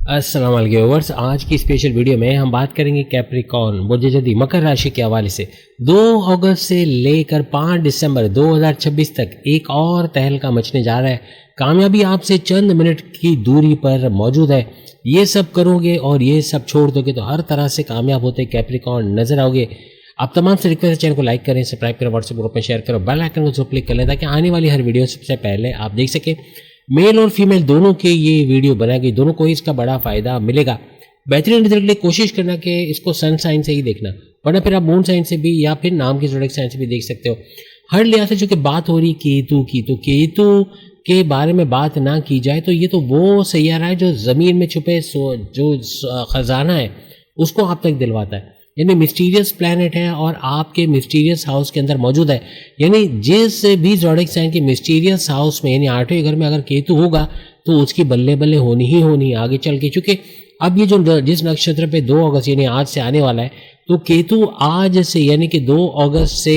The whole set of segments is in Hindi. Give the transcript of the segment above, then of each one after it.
अस्सलाम वालेकुम व्यूअर्स। आज की स्पेशल वीडियो में हम बात करेंगे कैप्रिकॉर्न बुझे जदी मकर राशि के हवाले से 2 अगस्त से लेकर 5 दिसंबर 2026 तक एक और तहलका मचने जा रहा है। कामयाबी आपसे चंद मिनट की दूरी पर मौजूद है। ये सब करोगे और ये सब छोड़ दोगे तो हर तरह से कामयाब होते कैप्रिकॉर्न नजर आओगे। आप तमाम से रिक्वेस्ट है चैनल को लाइक करें, सब्सक्राइब करें, व्हाट्सएप ग्रुप में शेयर करो, बेल आइकन को जरूर क्लिक कर लें ताकि आने वाली हर वीडियो सबसे पहले आप देख सकें। मेल और फीमेल दोनों के ये वीडियो बनाई गई, दोनों को ही इसका बड़ा फायदा मिलेगा। बेहतरीन रिजल्ट के लिए कोशिश करना कि इसको सन साइन से ही देखना, वरना फिर आप मून साइन से भी या फिर नाम के जोड़े साइन से भी देख सकते हो। हर लिहाज से चूंकि बात हो रही केतु की, तो केतु के बारे में बात ना की जाए तो ये तो वो सैयारा है जो ज़मीन में छुपे जो खजाना है उसको आप तक दिलवाता है। यानी मिस्टीरियस प्लैनेट है और आपके मिस्टीरियस हाउस के अंदर मौजूद है। यानी जिस भी ज़ोडिएक साइन के मिस्टीरियस हाउस में यानी 8वें घर में अगर केतु होगा तो उसकी बल्ले बल्ले होनी ही होनी आगे चल के। चूंकि अब ये जो जिस नक्षत्र पे 2 अगस्त यानी आज से आने वाला है, तो केतु आज से यानी कि 2 अगस्त से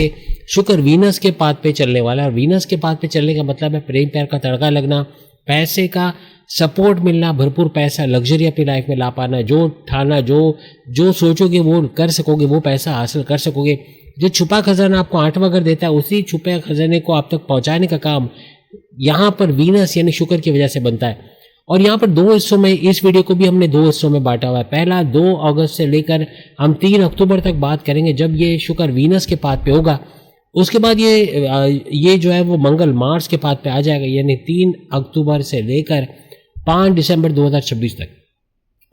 शुक्र वीनस के पाथ पे चलने वाला है। और वीनस के पाथ पे चलने का मतलब है प्रेम प्यार का तड़का लगना, पैसे का सपोर्ट मिलना, भरपूर पैसा लग्जरी अपनी लाइफ में ला पाना, जो ठाना जो सोचोगे वो कर सकोगे, वो पैसा हासिल कर सकोगे। जो छुपा खजाना आपको 8वां घर देता है, उसी छुपे खजाने को आप तक पहुंचाने का काम यहाँ पर वीनस यानी शुक्र की वजह से बनता है। और यहाँ पर 2 हिस्सों में, इस वीडियो को भी हमने 2 हिस्सों में बांटा हुआ है। पहला 2 अगस्त से लेकर हम 3 अक्टूबर तक बात करेंगे जब ये शुक्र वीनस के पाथ पे होगा। उसके बाद ये जो है वो मंगल मार्स के पाथ पे आ जाएगा, यानी 3 अक्टूबर से लेकर 5 दिसंबर 2026 तक।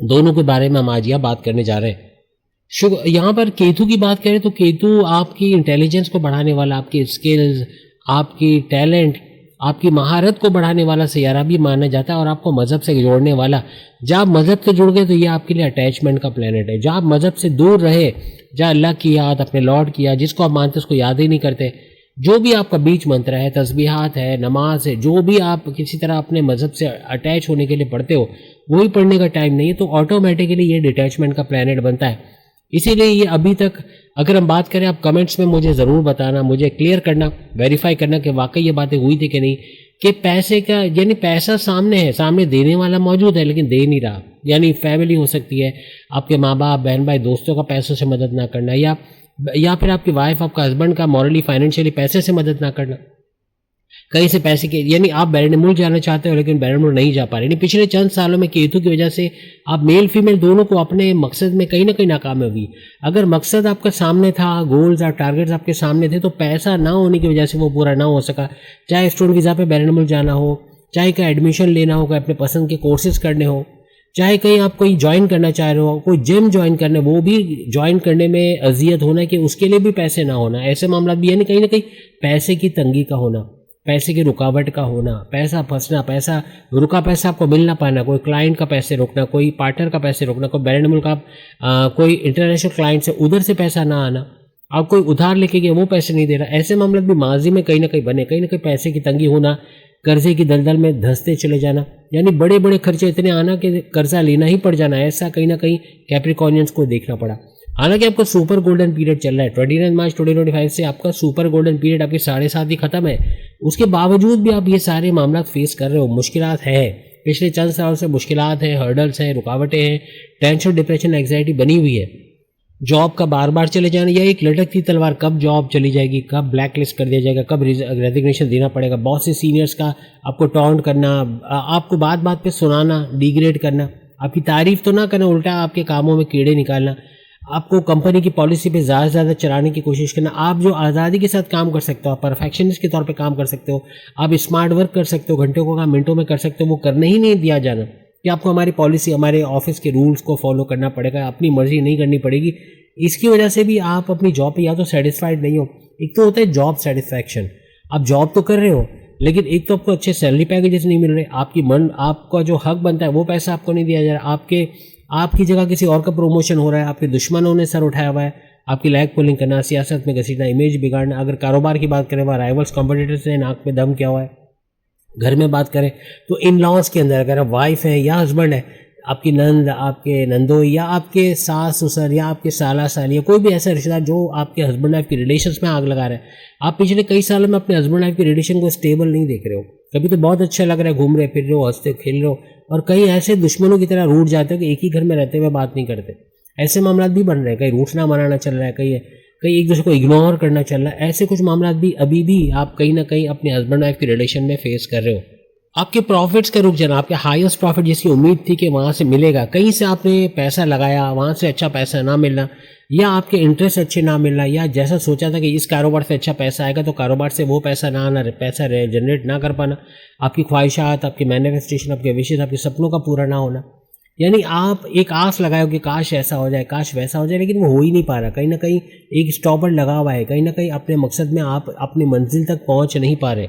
दोनों के बारे में हम आज यह बात करने जा रहे हैं। यहाँ पर केतु की बात करें तो केतु आपकी इंटेलिजेंस को बढ़ाने वाला, आपकी स्किल्स, आपकी टैलेंट, आपकी महारत को बढ़ाने वाला सैयारा भी माना जाता है और आपको मजहब से जोड़ने वाला। जब आप मजहब से जुड़ गए तो ये आपके लिए अटैचमेंट का प्लेनेट है। जब आप मजहब से दूर रहे, जहाँ अल्लाह की याद, अपने लॉर्ड की याद, जिसको आप मानते उसको याद ही नहीं करते, जो भी आपका बीच मंत्र है, तस्बीहात है, नमाज है, जो भी आप किसी तरह अपने मजहब से अटैच होने के लिए पढ़ते हो, वही पढ़ने का टाइम नहीं है, तो ऑटोमेटिकली ये डिटैचमेंट का प्लैनेट बनता है। इसीलिए ये अभी तक अगर हम बात करें, आप कमेंट्स में मुझे ज़रूर बताना, मुझे क्लियर करना, वेरीफाई करना कि वाकई ये बातें हुई थी कि नहीं, कि पैसे का यानी पैसा सामने है, सामने देने वाला मौजूद है लेकिन दे नहीं रहा। यानी फैमिली हो सकती है, आपके माँ बाप, बहन भाई, दोस्तों का पैसों से मदद ना करना, या फिर आपकी वाइफ, आपका हस्बैंड का मॉरली फाइनेंशियली पैसे से मदद ना करना, कहीं से पैसे के, यानी आप बैरन मुल्क जाना चाहते हो लेकिन बैरन मुल्क नहीं जा पा रहे। यानी पिछले चंद सालों में केतु की वजह से आप मेल फीमेल दोनों को अपने मकसद में कहीं ना कहीं नाकाम हुई। अगर मकसद आपका सामने था, गोल्स और टारगेट्स आपके सामने थे, तो पैसा ना होने की वजह से वो पूरा ना हो सका। चाहे स्टूडेंट वीज़ा पे बैरन मुल्क जाना हो, चाहे कहीं एडमिशन लेना हो, अपने पसंद के कोर्सेज करने हो, चाहे कहीं आप कोई ज्वाइन करना चाह रहे हो, कोई जिम ज्वाइन करना, वो भी ज्वाइन करने में अजियत होना कि उसके लिए भी पैसे ना होना, ऐसे मामला भी यानी कहीं ना कहीं पैसे की तंगी का होना, पैसे की रुकावट का होना, पैसा फंसना, रुका पैसा आपको मिल ना पाना, कोई क्लाइंट का पैसे रोकना, कोई पार्टनर का पैसे रोकना, कोई बैरन मुल्क आप कोई इंटरनेशनल क्लाइंट से उधर से पैसा ना आना, आप कोई उधार लेके गए वो पैसे नहीं दे रहा, ऐसे मामले भी माजी में कहीं ना कहीं बने। कहीं ना कहीं पैसे की तंगी होना, कर्जे की दलदल में धंसते चले जाना, यानी बड़े बड़े खर्चे इतने आना कि कर्जा लेना ही पड़ जाना, ऐसा कहीं ना कहीं कैप्रिकॉर्नियंस को देखना पड़ा। हालांकि आपका सुपर गोल्डन पीरियड चल रहा है, 29 मार्च 2025 से आपका सुपर गोल्डन पीरियड आपकी 7.5 ही खत्म है। उसके बावजूद भी आप ये सारे मामला फेस कर रहे हो, मुश्किलात है, पिछले चंद सालों से मुश्किलात है, हर्डल्स हैं, रुकावटें हैं, टेंशन, डिप्रेशन, एंग्जाइटी बनी हुई है। जॉब का बार बार चले जाना, या एक लटकती तलवार, कब जॉब चली जाएगी, कब ब्लैक लिस्ट कर दिया जाएगा, कब रेजिग्नेशन देना पड़ेगा, बॉस से सीनियर्स का आपको टॉन्ट करना, आपको बात बात पे सुनाना, डिग्रेड करना, आपकी तारीफ तो ना करना, उल्टा आपके कामों में कीड़े निकालना, आपको कंपनी की पॉलिसी पे ज़्यादा से ज़्यादा चलाने की कोशिश करना। आप जो आज़ादी के साथ काम कर सकते हो, आप परफेक्शनिस्ट के तौर पे काम कर सकते हो, आप स्मार्ट वर्क कर सकते हो, घंटों का काम मिनटों में कर सकते हो, वो करने ही नहीं दिया जाना कि आपको हमारी पॉलिसी, हमारे ऑफिस के रूल्स को फॉलो करना पड़ेगा, अपनी मर्जी नहीं करनी पड़ेगी। इसकी वजह से भी आप अपनी जॉब पे या तो सेटिस्फाइड नहीं हो। एक तो होता है जॉब सेटिस्फैक्शन, आप जॉब तो कर रहे हो लेकिन एक तो आपको अच्छे सैलरी पैकेजेस नहीं मिल रहे, आपका जो हक बनता है वो पैसा आपको नहीं दिया जा रहा, आपकी जगह किसी और का प्रमोशन हो रहा है, आपके दुश्मनों ने सर उठाया हुआ है, आपकी लैग पुलिंग करना, सियासत में घसीटना, इमेज बिगाड़ना। अगर कारोबार की बात करें, वहाँ राइवल्स कॉम्पिटिटर्स ने नाक में दम किया हुआ है। घर में बात करें तो इन लॉज के अंदर अगर आप वाइफ है या हस्बैंड है, आपकी नंद, आपके नंदोई, या आपके सास ससुर, या आपके साला साली, या कोई भी ऐसा रिश्तेदार जो आपके हस्बैंड वाइफ की रिलेशंस में आग लगा रहा है, आप पिछले कई सालों में अपने हस्बैंड वाइफ की रिलेशन को स्टेबल नहीं देख रहे हो। कभी तो बहुत अच्छा लग रहा है, घूम रहे फिर रहे हो, हंसते खेल रहे हो, और कई ऐसे दुश्मनों की तरह रूठ जाते हो कि एक ही घर में रहते हुए बात नहीं करते। ऐसे मामला भी बन रहे हैं, कहीं रूठना मनाना चल रहा है, कहीं कहीं एक दूसरे को इग्नोर करना चल रहा है। ऐसे कुछ मामला भी अभी भी आप कहीं ना कहीं अपने हस्बैंड वाइफ के रिलेशन में फेस कर रहे हो। आपके प्रॉफिट्स का रुक जाना, आपके हाईएस्ट प्रॉफिट जिसकी उम्मीद थी कि वहाँ से मिलेगा, कहीं से आपने पैसा लगाया, वहाँ से अच्छा पैसा ना मिलना, या आपके इंटरेस्ट अच्छे ना मिलना, या जैसा सोचा था कि इस कारोबार से अच्छा पैसा आएगा तो कारोबार से वो पैसा ना आना, पैसा जनरेट ना कर पाना, आपकी ख्वाहिशात, आपकी मैनिफेस्टेशन, आपके विशेष, आपके सपनों का पूरा ना होना। यानी आप एक आस लगाए हो कि काश ऐसा हो जाए, काश वैसा हो जाए, लेकिन वो हो ही नहीं पा रहा। कहीं ना कहीं एक स्टॉपर लगा हुआ है, कहीं ना कहीं अपने मकसद में आप अपनी मंजिल तक पहुंच नहीं पा रहे।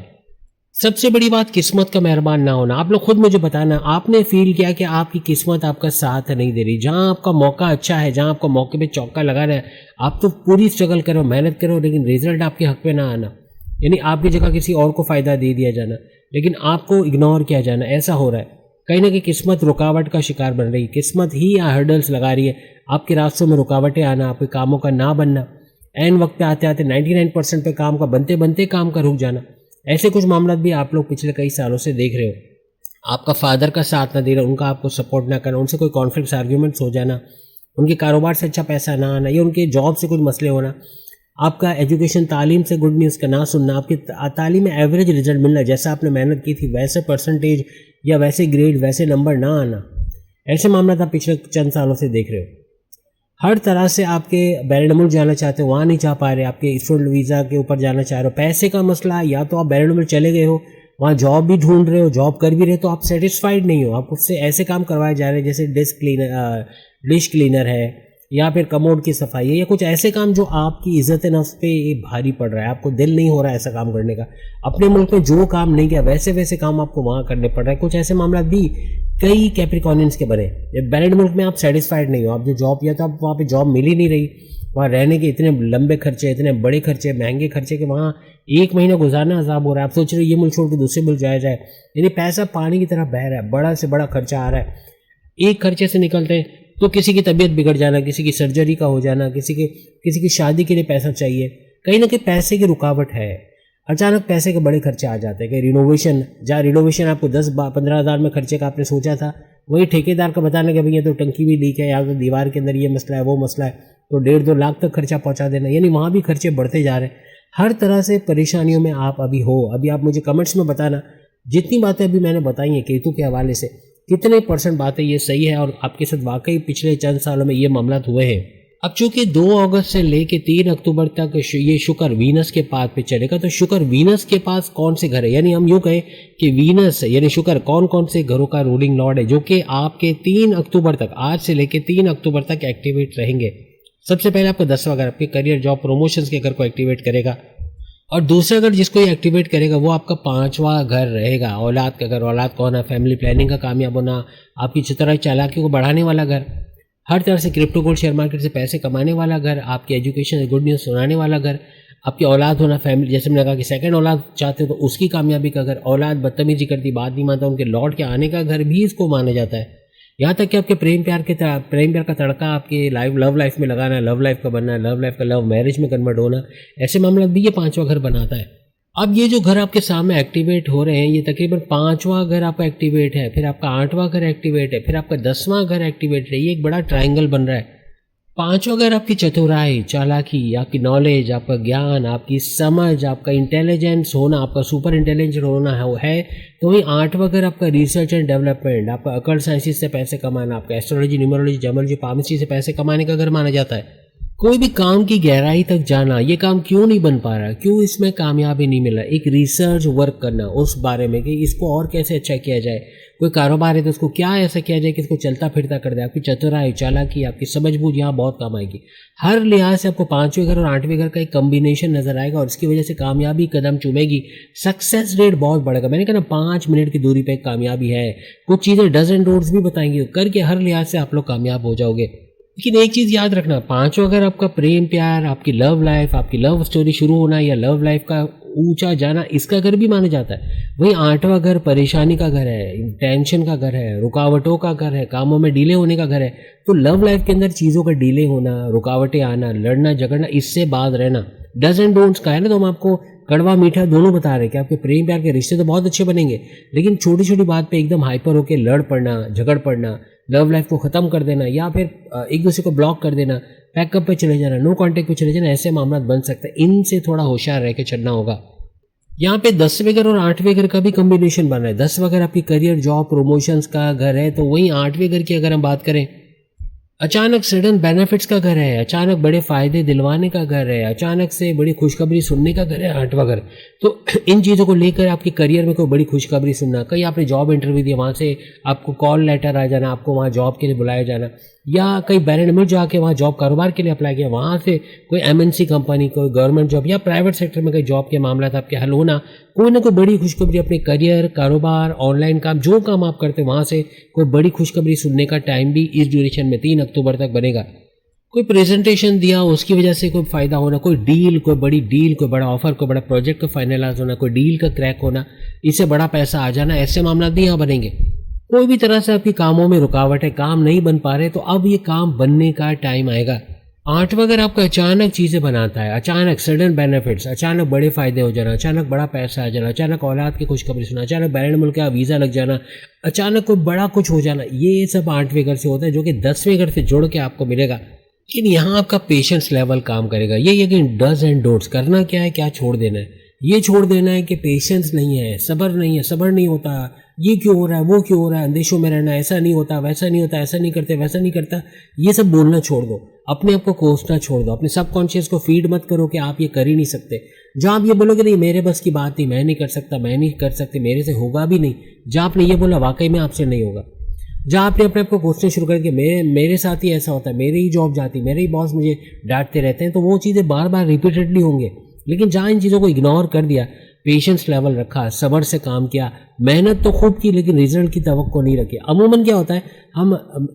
सबसे बड़ी बात किस्मत का मेहरबान ना होना। आप लोग खुद मुझे बताना, आपने फील किया कि आपकी किस्मत आपका साथ नहीं दे रही। जहां आपका मौका अच्छा है, जहां आपका मौके पे चौका लगा रहा है, आप तो पूरी स्ट्रगल करो, मेहनत करो, लेकिन रिजल्ट आपके हक पे ना आना, यानी आपकी जगह किसी और को फायदा दे दिया जाना, लेकिन आपको इग्नोर किया जाना, ऐसा हो रहा है। कहीं ना कहीं किस्मत रुकावट का शिकार बन रही है, किस्मत ही हर्डल्स लगा रही है, आपके रास्तों में रुकावटें आना, आपके कामों का ना बनना, एन वक्त पे आते आते 99% पे काम का बनते बनते काम का रुक जाना। ऐसे कुछ मामला भी आप लोग पिछले कई सालों से देख रहे हो। आपका फादर का साथ ना देना, उनका आपको सपोर्ट ना करना, उनसे कोई कॉन्फ्लिक्ट्स आर्ग्यूमेंट्स हो जाना, उनके कारोबार से अच्छा पैसा ना आना, या उनके जॉब से कुछ मसले होना, आपका एजुकेशन तालीम से गुड न्यूज़ का ना सुनना, आपकी तालीम में एवरेज रिजल्ट मिलना, जैसा आपने मेहनत की थी वैसे परसेंटेज या वैसे ग्रेड वैसे नंबर ना आना। ऐसे मामला आप पिछले चंद सालों से देख रहे हो। हर तरह से आपके बैरन मुल्क जाना चाहते हो, वहाँ नहीं जा पा रहे, आपके स्टूडेंट वीज़ा के ऊपर जाना चाह रहे हो, पैसे का मसला, या तो आप बैरन मुल्क चले गए हो, वहाँ जॉब भी ढूंढ रहे हो, जॉब कर भी रहे हो, तो आप सेटिस्फाइड नहीं हो, आप उससे ऐसे काम करवाए जा रहे हैं जैसे डिश क्लीनर है, या फिर कमोड की सफाई है, या कुछ ऐसे काम जो आपकी इज्जत नफ्स पे भारी पड़ रहा है, आपको दिल नहीं हो रहा है ऐसा काम करने का। अपने मुल्क में जो काम नहीं किया वैसे वैसे काम आपको वहाँ करने पड़ रहा है। कुछ ऐसे मामला भी कई कैप्रिकॉनियंस के बने। बैलेंड मुल्क में आप सेटिस्फाइड नहीं हो, आप जो जॉब किया था आप वहाँ पे जॉब मिल ही नहीं रही, वहाँ रहने के इतने लंबे खर्चे, इतने बड़े खर्चे, महंगे खर्चे, कि वहाँ एक महीना गुजारना अजाब हो रहा है। आप सोच रहे हो ये मुल्क छोड़ के दूसरे मुल्क जाया जाए, यानी पैसा पानी की तरह बह रहा है, बड़ा से बड़ा खर्चा आ रहा है। एक खर्चे से निकलते हैं तो किसी की तबीयत बिगड़ जाना, किसी की सर्जरी का हो जाना, किसी की शादी के लिए पैसा चाहिए, कहीं ना कहीं पैसे की रुकावट है। अचानक पैसे के बड़े खर्चे आ जाते हैं कि रिनोवेशन, जहाँ रिनोवेशन आपको 10-15 हज़ार में खर्चे का आपने सोचा था, वही ठेकेदार का बताना कि भैया तो टंकी भी लीक है, या तो दीवार के अंदर ये मसला है, वो मसला है, तो 1.5-2 लाख तक खर्चा पहुँचा देना, यानी वहाँ भी खर्चे बढ़ते जा रहे हैं। हर तरह से परेशानियों में आप अभी हो। अभी आप मुझे कमेंट्स में बताना, जितनी बातें अभी मैंने बताई हैं केतु के हवाले से, कितने % बातें ये सही है और आपके साथ वाकई पिछले चंद सालों में ये मामला हुए हैं। अब चूंकि 2 अगस्त से लेके 3 अक्टूबर तक ये शुक्र वीनस के पाथ पे चलेगा, तो शुक्र वीनस के पास कौन से घर है, यानी हम यूँ कहें कि वीनस यानी शुक्र कौन कौन से घरों का रूलिंग लॉर्ड है, जो कि आपके 3 अक्टूबर तक, आज से लेके 3 अक्टूबर तक एक्टिवेट रहेंगे। सबसे पहले आपका 10वां घर आपके करियर, जॉब, प्रमोशंस के घर को एक्टिवेट करेगा, और दूसरा घर जिसको ये एक्टिवेट करेगा वो आपका 5वां घर रहेगा, औलाद का घर। औलाद कौन है? फैमिली प्लानिंग का कामयाब होना, आपकी चतुराई चालाकी को बढ़ाने वाला घर, हर तरह से क्रिप्टो गोल्ड शेयर मार्केट से पैसे कमाने वाला घर, आपकी एजुकेशन गुड न्यूज़ सुनाने वाला घर, आपकी औलाद होना, फैमिली, जैसे मैंने कहा कि सेकंड औलाद चाहते हो तो उसकी कामयाबी का घर, औलाद बदतमीजी करती, बात नहीं मानता, उनके लौट के आने का घर भी इसको माना जाता है। यहाँ तक कि आपके प्रेम प्यार का तड़का आपके लव लाइफ में लगाना, लव लाइफ का बनना, लव लाइफ का लव मैरिज में कन्वर्ट होना, ऐसे मामला भी ये 5वां घर बनाता है। अब ये जो घर आपके सामने एक्टिवेट हो रहे हैं, ये तकरीबन 5वां घर आपका एक्टिवेट है, फिर आपका 8वां घर एक्टिवेट है, फिर आपका 10वां घर एक्टिवेट है। ये एक बड़ा ट्रायंगल बन रहा है। 5वां घर आपकी चतुराई चालाकी, आपकी नॉलेज, आपका ज्ञान, आपकी समझ, आपका इंटेलिजेंस होना, आपका सुपर इंटेलिजेंट होना है। तो वही 8वां घर आपका रिसर्च एंड डेवलपमेंट, आपका अकल्ट साइंसिस से पैसे कमाना, आपका एस्ट्रोलॉजी, न्यूमरोलॉजी, जमोलॉजी, फार्मेसी से पैसे कमाने का घर माना जाता है। कोई भी काम की गहराई तक जाना, ये काम क्यों नहीं बन पा रहा, क्यों इसमें कामयाबी नहीं मिल रहा, एक रिसर्च वर्क करना उस बारे में कि इसको और कैसे अच्छा किया जाए। कोई कारोबार है तो उसको क्या ऐसा किया जाए कि इसको चलता फिरता कर दे। आपकी चतुराई चालाकी, आपकी समझबूझ यहाँ बहुत काम आएगी। हर लिहाज से आपको 5वें घर और 8वें घर का एक कम्बिनेशन नजर आएगा, और इसकी वजह से कामयाबी कदम चूमेगी, सक्सेस रेट बहुत बढ़ेगा। मैंने कहा ना 5 मिनट की दूरी पर कामयाबी है। कुछ चीज़ें डजन डोर्स भी बताएंगे, करके हर लिहाज से आप लोग कामयाब हो जाओगे। लेकिन एक चीज़ याद रखना, 5वां घर आपका प्रेम प्यार, आपकी लव लाइफ, आपकी लव स्टोरी शुरू होना या लव लाइफ का ऊंचा जाना, इसका घर भी माना जाता है। वहीं 8वां घर परेशानी का घर है, टेंशन का घर है, रुकावटों का घर है, कामों में डिले होने का घर है। तो लव लाइफ के अंदर चीज़ों का डिले होना, रुकावटें आना, लड़ना झगड़ना, इससे बात रहना, डज एंड डोंट्स का है ना, तो हम आपको कड़वा मीठा दोनों बता रहे हैं कि आपके प्रेम प्यार के रिश्ते तो बहुत अच्छे बनेंगे, लेकिन छोटी छोटी बात पे एकदम हाइपर होकर लड़ पड़ना, झगड़ पड़ना, लव लाइफ को ख़त्म कर देना या फिर एक दूसरे को ब्लॉक कर देना, पैकअप पे चले जाना, नो कांटेक्ट पे चले जाना, ऐसे मामला बन सकते हैं। इनसे थोड़ा होशियार रह के चलना होगा। यहाँ पे 10वें घर और 8वें घर का भी कॉम्बिनेशन बन रहा है। 10वां घर आपकी करियर, जॉब, प्रमोशंस का घर है, तो वहीं 8वें घर की अगर हम बात करें, अचानक सडन बेनिफिट्स का घर है, अचानक बड़े फायदे दिलवाने का घर है, अचानक से बड़ी खुशखबरी सुनने का घर है 8वां घर। तो इन चीज़ों को लेकर आपके करियर में कोई बड़ी खुशखबरी सुनना, कहीं आपने जॉब इंटरव्यू दिया, वहाँ से आपको कॉल लेटर आ जाना, आपको वहाँ जॉब के लिए बुलाया जाना, या कहीं बैरन में जाके वहाँ जॉब कारोबार के लिए अप्लाई किया, वहाँ से कोई MNC कंपनी, कोई गवर्नमेंट जॉब या प्राइवेट सेक्टर में कोई जॉब के मामला था आपके हल होना, कोई ना कोई बड़ी खुशखबरी अपने करियर, कारोबार, ऑनलाइन काम, जो काम आप करते हैं वहाँ से कोई बड़ी खुशखबरी सुनने का टाइम भी इस ड्यूरेशन में 3 अक्टूबर तक बनेगा। कोई प्रेजेंटेशन दिया, उसकी वजह से कोई फायदा होना, कोई डील, कोई बड़ी डील, कोई बड़ा ऑफर, कोई बड़ा प्रोजेक्ट का फाइनलाइज होना, कोई डील का क्रैक होना, इससे बड़ा पैसा आ जाना, ऐसे मामला भी यहाँ बनेंगे। कोई भी तरह से आपकी कामों में रुकावट है, काम नहीं बन पा रहे, तो अब ये काम बनने का टाइम आएगा। 8वां अगर आपको अचानक चीज़ें बनाता है, अचानक सडन बेनिफिट्स, अचानक बड़े फायदे हो जाना, अचानक बड़ा पैसा आ जाना, अचानक औलाद की खुशखबरी सुना, अचानक बैरन मुल्क का वीज़ा लग जाना, अचानक कोई बड़ा कुछ हो जाना, ये सब 8वें घर से होता है, जो कि 10वें घर से जुड़ के आपको मिलेगा। लेकिन यहाँ आपका पेशेंस लेवल काम करेगा। ये कि डज एंड डोंट्स करना क्या है, क्या छोड़ देना है। ये छोड़ देना है कि पेशेंस नहीं है, सब्र नहीं है, सब्र नहीं होता, ये क्यों हो रहा है, वो क्यों हो रहा है, अंदेशों में रहना, ऐसा नहीं होता, वैसा नहीं होता, ऐसा नहीं करते, वैसा नहीं करता, ये सब बोलना छोड़ दो। अपने आप को कोसना छोड़ दो, अपने सबकॉन्शियस को फीड मत करो कि आप ये कर ही नहीं सकते। जहाँ आप ये बोलोगे नहीं मेरे बस की बात नहीं, मैं नहीं कर सकता, मैं नहीं कर सकती, मेरे से होगा भी नहीं, जहाँ आपने ये बोला वाकई में आपसे नहीं होगा, जहाँ आपने अपने आप को कोसने शुरू करके मेरे साथ ही ऐसा होता है, मेरी ही जॉब जाती, मेरे ही बॉस मुझे डांटते रहते हैं, तो वो चीज़ें बार बार रिपीटेडली होंगे। लेकिन जहाँ इन चीज़ों को इग्नोर कर दिया, पेशेंस लेवल रखा, सब्र से काम किया, मेहनत तो खूब की, लेकिन रिजल्ट की तवक्को नहीं रखी। अमूमन क्या होता है, हम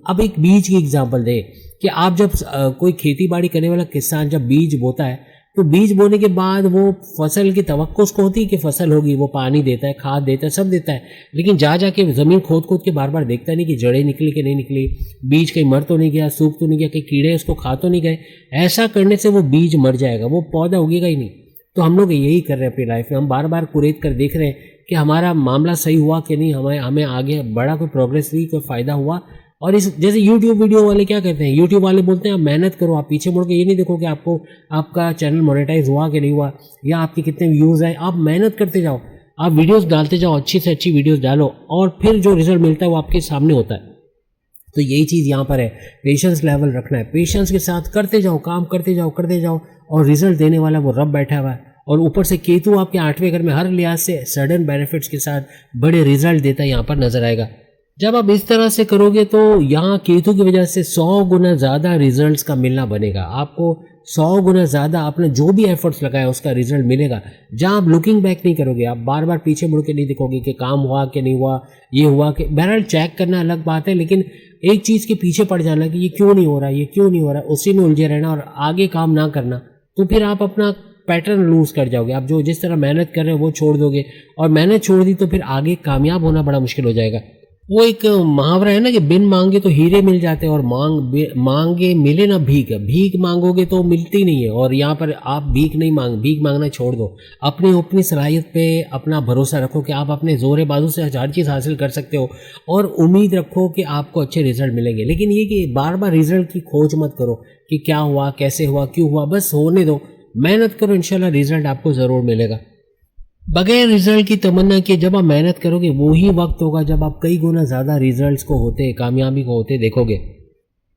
अब एक बीज की एग्जांपल दें कि आप जब कोई खेती बाड़ी करने वाला किसान जब बीज बोता है, तो बीज बोने के बाद वो फसल की तवक्को उसको होती है कि फसल होगी, वो पानी देता है, खाद देता है, सब देता है, लेकिन जा जाके ज़मीन खोद के बार बार देखता नहीं कि जड़ें निकली कि नहीं निकली, बीज कहीं मर तो नहीं गया, सूख तो नहीं गया, कहीं कीड़े उसको खा तो नहीं गए। ऐसा करने से वो बीज मर जाएगा, वो पौधा उगेगा ही नहीं। तो हम लोग यही कर रहे हैं अपनी लाइफ में, हम बार बार कुरेद कर देख रहे हैं कि हमारा मामला सही हुआ कि नहीं, हमें आगे बड़ा कोई प्रोग्रेस हुई, कोई फ़ायदा हुआ। और इस जैसे यूट्यूब वीडियो वाले क्या कहते हैं, यूट्यूब वाले बोलते हैं आप मेहनत करो, आप पीछे मुड़ के ये नहीं देखो कि आपका चैनल मोनेटाइज हुआ कि नहीं हुआ या आपके कितने व्यूज़ आए। आप मेहनत करते जाओ, आप वीडियोस डालते जाओ, अच्छी से अच्छी वीडियोस डालो, और फिर जो रिजल्ट मिलता है वो आपके सामने होता है। तो यही चीज़ यहाँ पर है, पेशेंस लेवल रखना है, पेशेंस के साथ करते जाओ, काम करते जाओ, और रिजल्ट देने वाला वो रब बैठा हुआ है। और ऊपर से केतु आपके 8वें घर में हर लिहाज से सडन बेनिफिट्स के साथ बड़े रिजल्ट देता है, यहाँ पर नजर आएगा। जब आप इस तरह से करोगे तो यहाँ केतु की वजह से 100 गुना ज़्यादा रिजल्ट्स का मिलना बनेगा। आपको 100 गुना ज़्यादा आपने जो भी एफर्ट्स लगाया उसका रिजल्ट मिलेगा। जहाँ आप लुकिंग बैक नहीं करोगे, आप बार बार पीछे मुड़ के नहीं देखोगे कि काम हुआ कि नहीं हुआ, ये हुआ कि, बहरहाल चेक करना अलग बात है, लेकिन एक चीज़ के पीछे पड़ जाना कि ये क्यों नहीं हो रहा, ये क्यों नहीं हो रहा, उसी में उलझे रहना और आगे काम ना करना, तो फिर आप अपना पैटर्न लूज कर जाओगे। आप जो जिस तरह मेहनत कर रहे हो वो छोड़ दोगे, और मेहनत छोड़ दी तो फिर आगे कामयाब होना बड़ा मुश्किल हो जाएगा। वो एक मुहावरा है ना कि बिन मांगे तो हीरे मिल जाते हैं और मांगे मिले ना भीख। भीख मांगोगे तो मिलती नहीं है, और यहाँ पर आप भीख मांगना छोड़ दो। अपनी सलाहियत पे अपना भरोसा रखो कि आप अपने जोरे बाजू से हर चीज़ हासिल कर सकते हो, और उम्मीद रखो कि आपको अच्छे रिजल्ट मिलेंगे। लेकिन ये कि बार बार रिजल्ट की खोज मत करो कि क्या हुआ, कैसे हुआ, क्यों हुआ, बस होने दो, मेहनत करो, इंशाल्लाह रिजल्ट आपको ज़रूर मिलेगा। बगैर रिजल्ट की तमन्ना के जब आप मेहनत करोगे वही वक्त होगा जब आप कई गुना ज़्यादा रिजल्ट्स को होते, कामयाबी को होते देखोगे।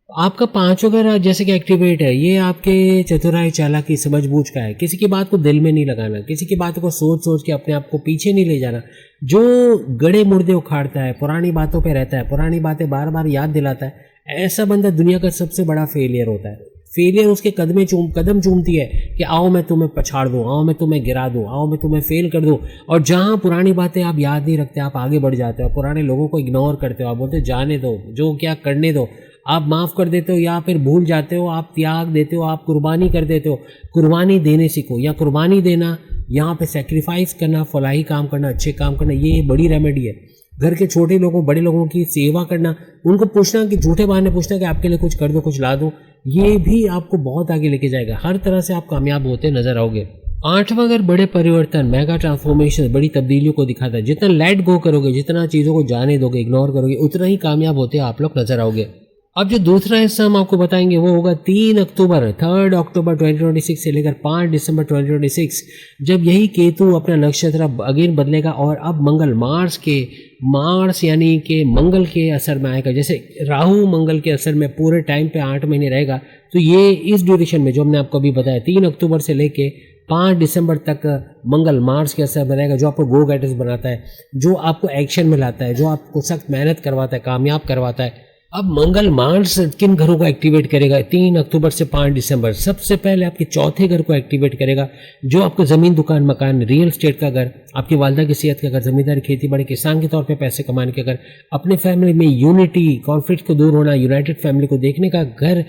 आपका 5वां घर जैसे कि एक्टिवेट है, ये आपके चतुराई, चालाकी, समझबूझ का है। किसी की बात को दिल में नहीं लगाना, किसी की बात को सोच के अपने आप को पीछे नहीं ले जाना। जो गड़े मुर्दे उखाड़ता है, पुरानी बातों पे रहता है, पुरानी बातें बार बार याद दिलाता है, ऐसा बंदा दुनिया का सबसे बड़ा फेलियर होता है। फेलियर उसके कदम चूमती है कि आओ मैं तुम्हें पछाड़ दूं, आओ मैं तुम्हें गिरा दूं, आओ मैं तुम्हें फेल कर दूं। और जहां पुरानी बातें आप याद नहीं रखते, आप आगे बढ़ जाते हो, पुराने लोगों को इग्नोर करते हो, आप बोलते हो जाने दो, जो क्या करने दो, आप माफ़ कर देते हो या फिर भूल जाते हो, आप त्याग देते हो, आप कुर्बानी कर देते हो। कुर्बानी देने सीखो, या कुर्बानी देना, यहाँ पे सेक्रीफाइस करना, फलाही काम करना, अच्छे काम करना, ये बड़ी रेमेडी है। घर के छोटे लोगों, बड़े लोगों की सेवा करना, उनको पूछना कि झूठे बहाने पूछना कि आपके लिए कुछ कर दो, कुछ ला दो, ये भी आपको बहुत आगे लेके जाएगा। हर तरह से आप कामयाब होते नजर आओगे। आठवां घर बड़े परिवर्तन, मेगा ट्रांसफॉर्मेशन, बड़ी तब्दीलियों को दिखाता है। जितना लेट गो करोगे, जितना चीज़ों को जाने दोगे, इग्नोर करोगे, उतना ही कामयाब होते आप लोग नजर आओगे। अब जो दूसरा हिस्सा हम आपको बताएंगे वो होगा 3 अक्टूबर 3 अक्टूबर 2026 से लेकर 5 दिसंबर 2026, जब यही केतु अपना नक्षत्र अब अगेन बदलेगा और अब मंगल मार्स यानी कि मंगल के असर में आएगा। जैसे राहु मंगल के असर में पूरे टाइम पे 8 महीने रहेगा, तो ये इस ड्यूरेशन में जो हमने आपको अभी बताया 3 अक्टूबर से लेके 5 दिसंबर तक मंगल मार्स के असर में रहेगा, जो आपको गो गेटर्स बनाता है, जो आपको एक्शन में लाता है, जो आपको सख्त मेहनत करवाता है, कामयाब करवाता है। अब मंगल मार्स किन घरों को एक्टिवेट करेगा 3 अक्टूबर से 5 दिसंबर? सबसे पहले आपके चौथे घर को एक्टिवेट करेगा, जो आपको ज़मीन दुकान मकान रियल स्टेट का घर, आपकी वालदा की सेहत का घर, जमींदारी खेती बाड़ी किसान के तौर पे पैसे कमाने का घर, अपने फैमिली में यूनिटी कॉन्फ्लिक्ट को दूर होना, यूनाइटेड फैमिली को देखने का घर,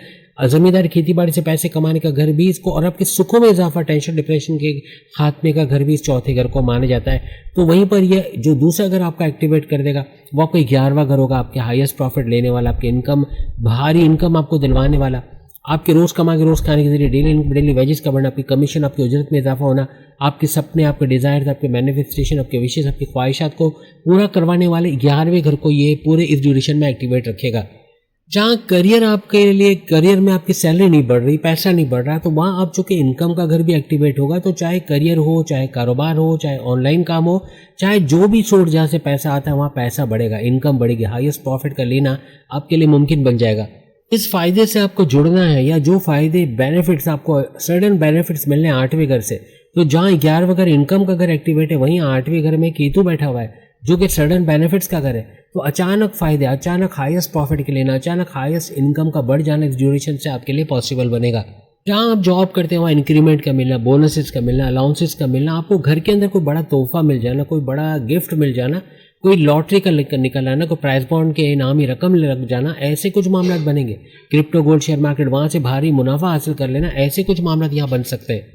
जमींदारी खेती बाड़ी से पैसे कमाने का घर भी इसको, और आपके सुखों में इजाफा, टेंशन डिप्रेशन के खात्मे का घर भी इस चौथे घर को माना जाता है। तो वहीं पर यह जो दूसरा घर आपका एक्टिवेट कर देगा वो आपका 11वां घर होगा, आपके हाईएस्ट प्रॉफिट लेने वाला, आपके इनकम, भारी इनकम आपको दिलवाने वाला, आपके रोज़ कमा के रोज़ खाने के जरिए डेली वेजेस का बढ़ना, आपकी कमीशन, आपकी उजरत में इजाफा होना, आपके सपने, आपके डिज़ायर्स, आपके मैनिफेस्टेशन, आपके विशेष, आपकी ख्वाहिशात को पूरा करवाने वाले 11वें घर को ये पूरे इस ड्यूरेशन में एक्टिवेट रखेगा। जहाँ करियर आपके लिए, करियर में आपकी सैलरी नहीं बढ़ रही, पैसा नहीं बढ़ रहा, तो वहाँ आप चूँकि इनकम का घर भी एक्टिवेट होगा, तो चाहे करियर हो, चाहे कारोबार हो, चाहे ऑनलाइन काम हो, चाहे जो भी सोर्स जहाँ से पैसा आता है वहाँ पैसा बढ़ेगा, इनकम बढ़ेगी, हाईएस्ट प्रॉफिट का लेना आपके लिए मुमकिन बन जाएगा। इस फायदे से आपको जुड़ना है, या जो फायदे बेनिफिट्स आपको सडन बेनिफिट्स मिलने 8वें घर से, तो जहाँ 11वां घर इनकम का घर एक्टिवेट है, वहीं 8वें घर में केतु बैठा हुआ है जो कि सडन बेनिफिट्स का घर है। तो अचानक फायदे, अचानक हाईएस्ट प्रॉफिट के लेना, अचानक हाईएस्ट इनकम का बढ़ जाना इस ड्यूरेशन से आपके लिए पॉसिबल बनेगा। जहाँ आप जॉब करते हैं वहाँ इंक्रीमेंट का मिलना, बोनसेस का मिलना, अलाउंसेस का मिलना, आपको घर के अंदर कोई बड़ा तोहफा मिल जाना, कोई बड़ा गिफ्ट मिल जाना, कोई लॉटरी का निकल आना, कोई प्राइज बॉन्ड के इनामी रकम लग जाना, ऐसे कुछ मामला बनेंगे। क्रिप्टो गोल्ड शेयर मार्केट, वहाँ से भारी मुनाफा हासिल कर लेना, ऐसे कुछ मामला यहाँ बन सकते हैं।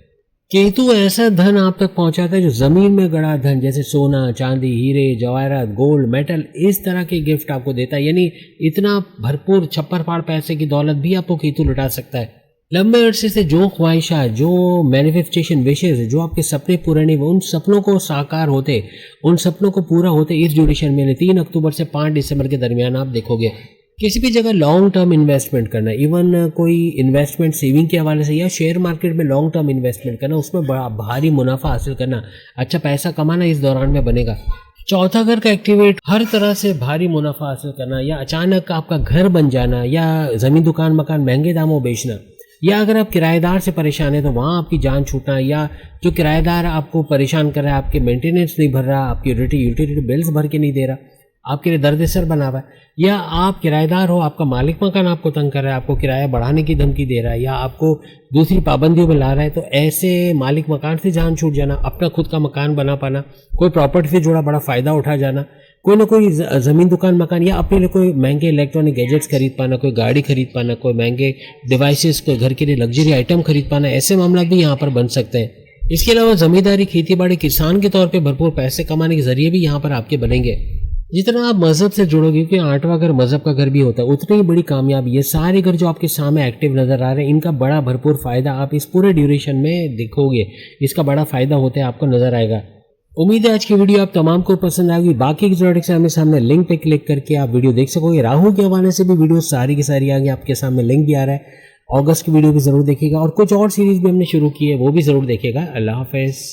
केतु ऐसा धन आप तक पहुंचाता है जो जमीन में गड़ा धन, जैसे सोना चांदी हीरे जवाहरात गोल्ड मेटल, इस तरह के गिफ्ट आपको देता है। यानी इतना भरपूर छप्पर फाड़ पैसे की दौलत भी आपको केतु लुटा सकता है। लंबे अरसे से जो ख्वाहिशात, जो मैनिफेस्टेशन विशेष, जो आपके सपने पूरे नहीं हुए, उन सपनों को साकार होते, उन सपनों को पूरा होते इस ड्यूरेशन में 3 अक्टूबर से 5 दिसंबर के दरमियान आप देखोगे। किसी भी जगह लॉन्ग टर्म इन्वेस्टमेंट करना, इवन कोई इन्वेस्टमेंट सेविंग के हवाले से या शेयर मार्केट में लॉन्ग टर्म इन्वेस्टमेंट करना, उसमें बड़ा भारी मुनाफा हासिल करना, अच्छा पैसा कमाना इस दौरान में बनेगा। चौथा घर का एक्टिवेट, हर तरह से भारी मुनाफा हासिल करना, या अचानक आपका घर बन जाना, या जमीन दुकान मकान महंगे दामों बेचना, या अगर आप किराएदार से परेशान है तो वहाँ आपकी जान छूटना, या जो किराएदार आपको परेशान कर रहा है, आपके मेंटेनेंस नहीं भर रहा, आपकी यूटिलिटी बिल्स भर के नहीं दे रहा, आपके लिए दर्द सर बना हुआ है, या आप किराएदार हो, आपका मालिक मकान आपको तंग कर रहा है, आपको किराया बढ़ाने की धमकी दे रहा है, या आपको दूसरी पाबंदियों में ला रहा है, तो ऐसे मालिक मकान से जान छूट जाना, अपना खुद का मकान बना पाना, कोई प्रॉपर्टी से जुड़ा बड़ा फ़ायदा उठा जाना, कोई ना कोई ज़मीन दुकान मकान, या अपने लिए कोई महंगे इलेक्ट्रॉनिक गैजेट्स खरीद पाना, कोई गाड़ी खरीद पाना, कोई महंगे डिवाइसेस, कोई घर के लिए लग्जरी आइटम खरीद पाना, ऐसे मामला भी यहाँ पर बन सकते हैं। इसके अलावा ज़मींदारी खेती बाड़ी किसान के तौर पर भरपूर पैसे कमाने के जरिए भी यहाँ पर आपके बनेंगे। जितना आप मजहब से जुड़ोगे, क्योंकि 8वां घर मजहब का घर भी होता है, उतनी ही बड़ी कामयाबी। ये सारे घर जो आपके सामने एक्टिव नजर आ रहे हैं, इनका बड़ा भरपूर फायदा आप इस पूरे ड्यूरेशन में देखोगे, इसका बड़ा फायदा होता है आपको नजर आएगा। उम्मीद है आज की वीडियो आप तमाम को पसंद आएगी। बाकी की जोड़े के सामने लिंक पे क्लिक करके आप वीडियो देख सकोगे। राहु के हवाले से भी वीडियो सारी की सारी आगे आपके सामने लिंक भी आ रहा है। अगस्त की वीडियो भी जरूर देखिएगा, और कुछ और सीरीज भी हमने शुरू की है वो भी जरूर देखिएगा। अल्लाह हाफिज़।